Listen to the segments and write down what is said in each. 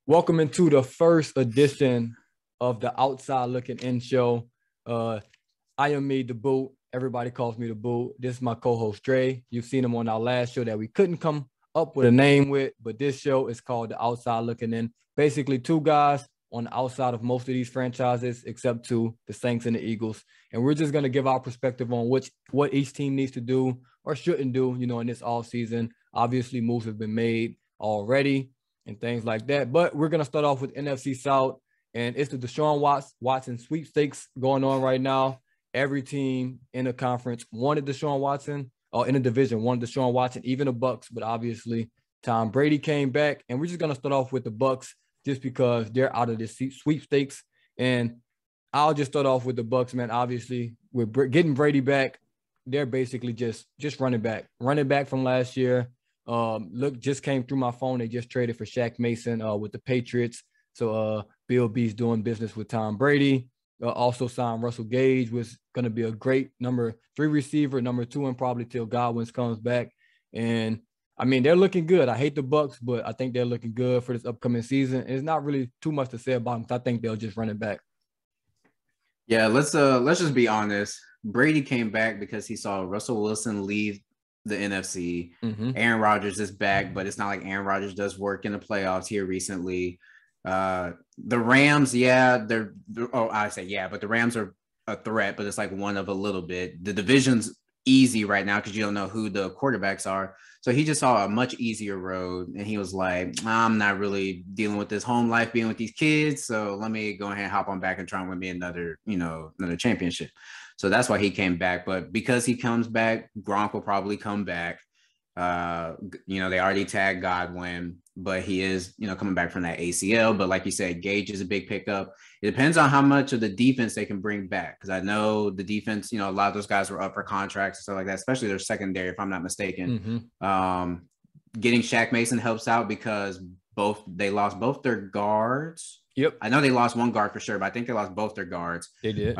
Welcome into the first edition of the Outside Looking In show. I am me, the Boot. Everybody calls me the Boot. This is my co-host, Dre. You've seen him on our last show that we couldn't come up with a name with, but this show is called the Outside Looking In. Basically, two guys on the outside of most of these franchises, except two, the Saints and the Eagles. And we're just going to give our perspective on what each team needs to do or shouldn't do, in this offseason. Obviously, moves have been made already and things like that. But we're going to start off with NFC South, and it's the Deshaun Watson sweepstakes going on right now. Every team in the conference wanted Deshaun Watson, or in the division wanted Deshaun Watson, even the Bucs. But obviously, Tom Brady came back, and we're just going to start off with the Bucs just because they're out of this sweepstakes. And I'll just start off with the Bucs, man. Obviously, with getting Brady back, they're basically just running back from last year. Just came through my phone. They just traded for Shaq Mason with the Patriots. So Bill B's doing business with Tom Brady. Also signed Russell Gage, was going to be a great number 3 receiver, number 2, and probably till Godwin comes back. And I mean, they're looking good. I hate the Bucs, but I think they're looking good for this upcoming season. And it's not really too much to say about them because I think they'll just run it back. Yeah, let's just be honest. Brady came back because he saw Russell Wilson leave the NFC. Mm-hmm. Aaron Rodgers is back, but it's not like Aaron Rodgers does work in the playoffs here recently. The Rams, but the Rams are a threat, but it's like one of a little bit. The division's easy right now because you don't know who the quarterbacks are. So he just saw a much easier road, and he was like, I'm not really dealing with this home life, being with these kids. So let me go ahead and hop on back and try and win me another championship. So that's why he came back. But because he comes back, Gronk will probably come back. They already tagged Godwin, but he is, coming back from that ACL. But like you said, Gage is a big pickup. It depends on how much of the defense they can bring back. Because I know the defense, a lot of those guys were up for contracts and stuff like that, especially their secondary, if I'm not mistaken. Mm-hmm. Getting Shaq Mason helps out because they lost both their guards. Yep. I know they lost one guard for sure, but I think they lost both their guards. They did.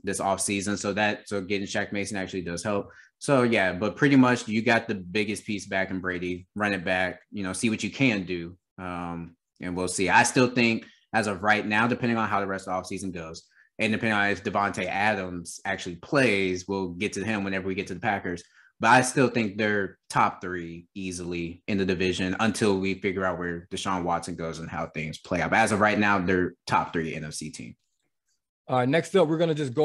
This offseason. So getting Shaq Mason actually does help. So yeah, but pretty much you got the biggest piece back in Brady. Run it back, see what you can do. And we'll see. I still think as of right now, depending on how the rest of the offseason goes, and depending on if Devontae Adams actually plays, we'll get to him whenever we get to the Packers. But I still think they're top 3 easily in the division until we figure out where Deshaun Watson goes and how things play out. But as of right now, they're top 3 NFC team. All right, next up, we're going to just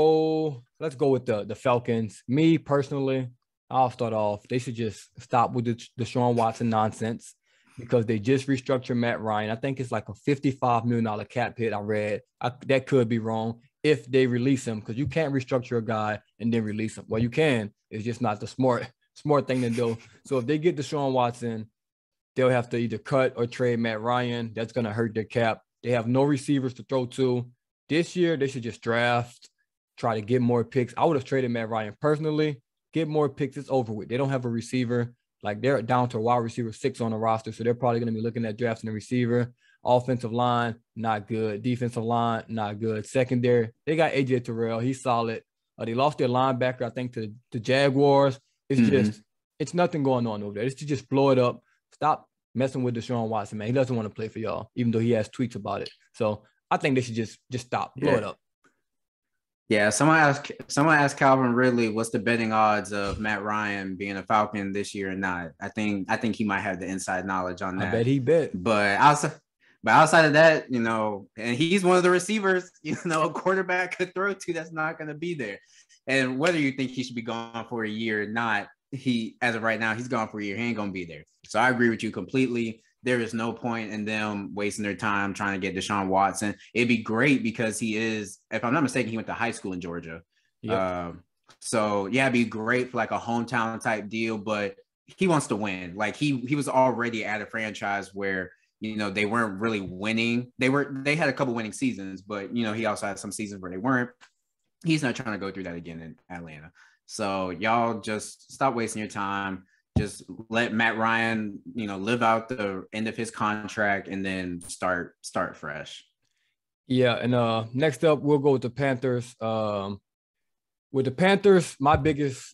let's go with the Falcons. Me, personally, I'll start off. They should just stop with the Deshaun Watson nonsense because they just restructured Matt Ryan. I think it's like a $55 million cap hit I read. That could be wrong if they release him because you can't restructure a guy and then release him. Well, you can. It's just not the smart thing to do. So if they get Deshaun Watson, they'll have to either cut or trade Matt Ryan. That's going to hurt their cap. They have no receivers to throw to. This year, they should just draft, try to get more picks. I would have traded Matt Ryan personally. Get more picks. It's over with. They don't have a receiver. Like, they're down to a wide receiver 6 on the roster, so they're probably going to be looking at drafting a receiver. Offensive line, not good. Defensive line, not good. Secondary, they got A.J. Terrell. He's solid. They lost their linebacker, I think, to the Jaguars. It's it's nothing going on over there. It's to just blow it up. Stop messing with Deshaun Watson, man. He doesn't want to play for y'all, even though he has tweets about it. So I think they should just stop, blow it up. Yeah, someone asked Calvin Ridley, what's the betting odds of Matt Ryan being a Falcon this year or not? I think he might have the inside knowledge on that. I bet he bet. But outside of that, and he's one of the receivers, a quarterback could throw to that's not going to be there. And whether you think he should be gone for a year or not, as of right now, he's gone for a year. He ain't going to be there. So I agree with you completely. There is no point in them wasting their time trying to get Deshaun Watson. It'd be great because he is, if I'm not mistaken, he went to high school in Georgia. Yep. So yeah, it'd be great for like a hometown type deal, but he wants to win. Like he was already at a franchise where, they weren't really winning. They had a couple winning seasons, but he also had some seasons where they weren't. He's not trying to go through that again in Atlanta. So y'all just stop wasting your time. Just let Matt Ryan, live out the end of his contract and then start fresh. Yeah, and next up we'll go with the Panthers. With the Panthers, my biggest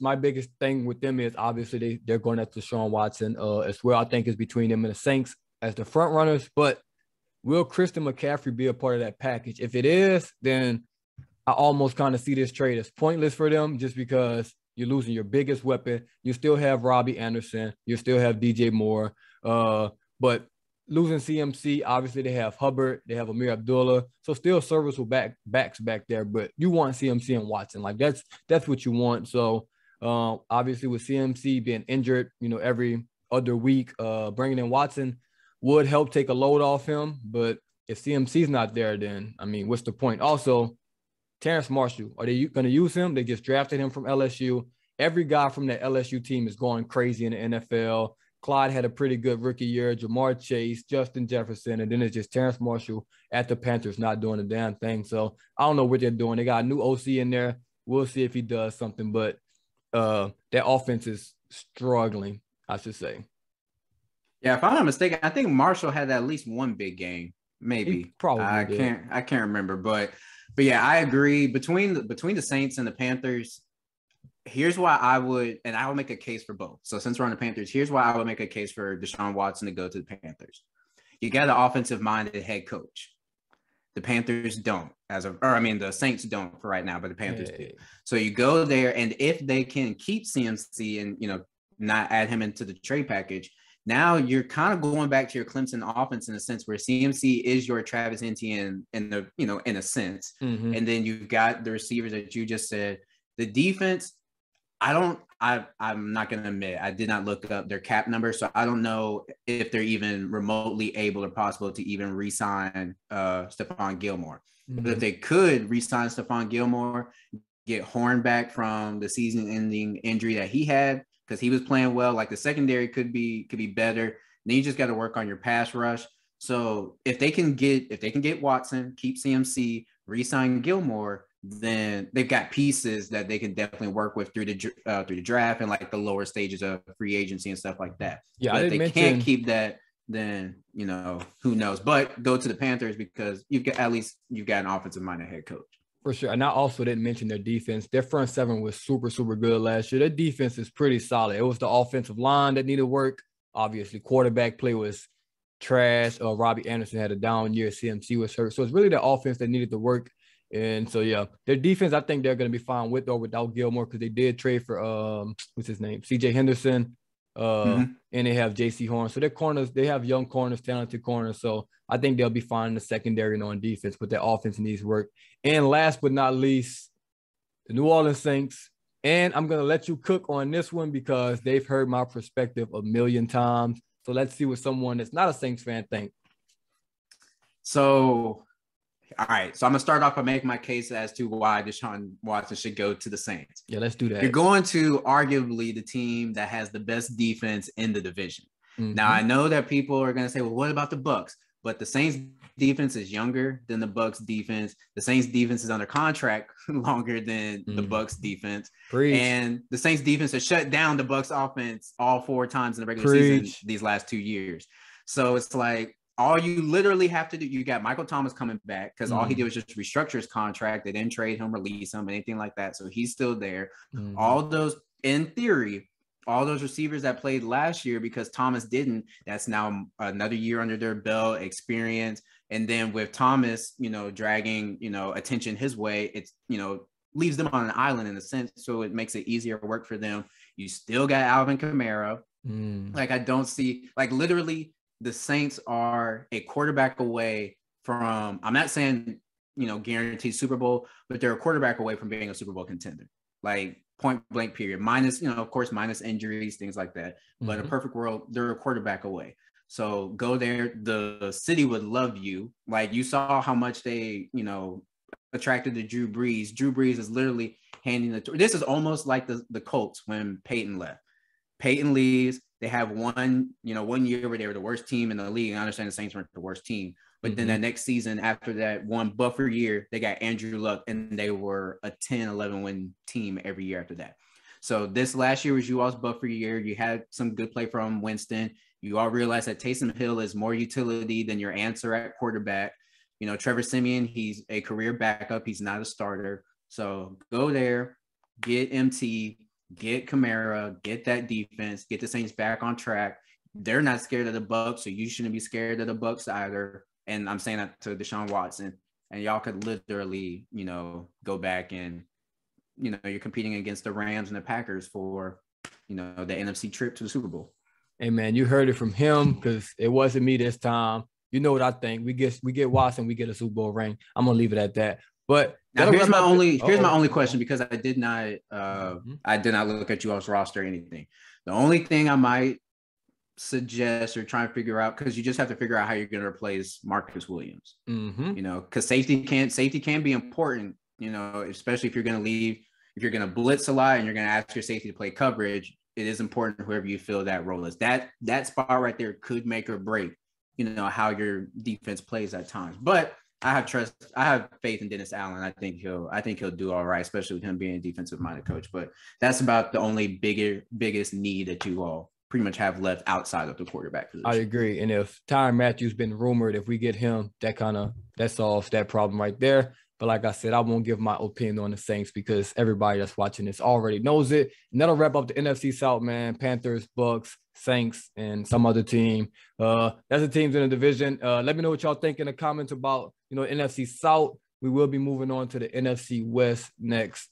thing with them is obviously they're going after Deshaun Watson as well. I think it's between them and the Saints as the front runners, but will Christian McCaffrey be a part of that package? If it is, then I almost kind of see this trade as pointless for them just because you're losing your biggest weapon. You still have Robbie Anderson. You still have DJ Moore. But losing CMC, obviously they have Hubbard. They have Amir Abdullah. So still serviceable backs back there. But you want CMC and Watson. Like that's what you want. So obviously with CMC being injured, every other week, bringing in Watson would help take a load off him. But if CMC's not there, then, I mean, what's the point? Also, Terrace Marshall, are they going to use him? They just drafted him from LSU. Every guy from that LSU team is going crazy in the NFL. Clyde had a pretty good rookie year. Jamar Chase, Justin Jefferson, and then it's just Terrace Marshall at the Panthers not doing a damn thing. So I don't know what they're doing. They got a new OC in there. We'll see if he does something, but their offense is struggling, I should say. Yeah, if I'm not mistaken, I think Marshall had at least one big game, maybe. He probably I can't remember, but yeah, I agree. Between the Saints and the Panthers, here's why I would make a case for both. So since we're on the Panthers, here's why I would make a case for Deshaun Watson to go to the Panthers. You got an offensive-minded head coach. The Panthers don't, the Saints don't for right now, but the Panthers do. So you go there, and if they can keep CMC and not add him into the trade package, now you're kind of going back to your Clemson offense in a sense where CMC is your Travis Etienne in a sense. Mm-hmm. And then you've got the receivers that you just said. The defense, I'm not going to admit, I did not look up their cap number, so I don't know if they're even remotely able or possible to even re-sign Stephon Gilmore. Mm-hmm. But if they could re-sign Stephon Gilmore, get Horn back from the season-ending injury that he had, because he was playing well. Like the secondary could be better. Then you just got to work on your pass rush. So if they can get Watson, keep CMC, re-sign Gilmore, then they've got pieces that they can definitely work with through the draft and like the lower stages of free agency and stuff like that. Yeah, but if they can't keep that, then who knows? But go to the Panthers because you've got an offensive-minded head coach. For sure. And I also didn't mention their defense. Their front seven was super, super good last year. Their defense is pretty solid. It was the offensive line that needed work. Obviously, quarterback play was trash. Robbie Anderson had a down year. CMC was hurt. So it's really the offense that needed to work. And so, yeah, their defense, I think they're going to be fine with or without Gilmore because they did trade for, what's his name? CJ Henderson. And they have JC Horn. So their corners, they have young corners, talented corners. So I think they'll be fine in the secondary and on defense, but their offense needs work. And last but not least, the New Orleans Saints. And I'm going to let you cook on this one because they've heard my perspective a million times. So let's see what someone that's not a Saints fan thinks. So, all right. So I'm going to start off by making my case as to why Deshaun Watson should go to the Saints. Yeah, let's do that. You're going to arguably the team that has the best defense in the division. Mm-hmm. Now, I know that people are going to say, well, what about the Bucs? But the Saints defense is younger than the Bucs defense. The Saints defense is under contract longer than the Bucs defense. Preach. And the Saints defense has shut down the Bucs offense all 4 times in the regular season these last 2 years. So it's like all you literally have to do, you got Michael Thomas coming back because all he did was just restructure his contract. They didn't trade him, release him, anything like that. So he's still there. All those, in theory, all those receivers that played last year because Thomas didn't, that's now another year under their belt, experience. And then with Thomas, dragging, attention his way, it's, leaves them on an island in a sense. So it makes it easier work for them. You still got Alvin Kamara. Like I don't see, like literally the Saints are a quarterback away from, I'm not saying, guaranteed Super Bowl, but they're a quarterback away from being a Super Bowl contender. Like point blank period, minus, of course, minus injuries, things like that. But in a perfect world, they're a quarterback away. So go there. The city would love you. Like you saw how much they, attracted to Drew Brees. Drew Brees is literally handing this is almost like the Colts when Peyton left. Peyton leaves. They have one year where they were the worst team in the league. I understand the Saints weren't the worst team. But then that next season, after that one buffer year, they got Andrew Luck, and they were a 10-11 win team every year after that. So this last year was you all's buffer year. You had some good play from Winston. You all realize that Taysom Hill is more utility than your answer at quarterback. Trevor Siemian, he's a career backup. He's not a starter. So go there, get MT, get Kamara, get that defense, get the Saints back on track. They're not scared of the Bucs, so you shouldn't be scared of the Bucs either. And I'm saying that to Deshaun Watson. And y'all could literally, go back and, you're competing against the Rams and the Packers for, the NFC trip to the Super Bowl. Hey, man, you heard it from him because it wasn't me this time. You know what I think. We get Watson, we get a Super Bowl ring. I'm going to leave it at that. But now here's my only question, because I did not look at you all's roster or anything. The only thing I might suggest or try and figure out, because you just have to figure out how you're going to replace Marcus Williams. Because safety can be important, especially if you're going to leave, if you're going to blitz a lot and you're going to ask your safety to play coverage. It is important whoever you feel that role is. That spot right there could make or break, how your defense plays at times. But I have faith in Dennis Allen. I think he'll do all right, especially with him being a defensive minded coach. But that's about the only biggest need that you all pretty much have left outside of the quarterback position. I agree. And if Tyrann Mathieu's been rumored, if we get him, that solves that problem right there. But like I said, I won't give my opinion on the Saints because everybody that's watching this already knows it. And that'll wrap up the NFC South, man. Panthers, Bucks, Saints, and some other team. That's the teams in the division. Let me know what y'all think in the comments about, NFC South. We will be moving on to the NFC West next.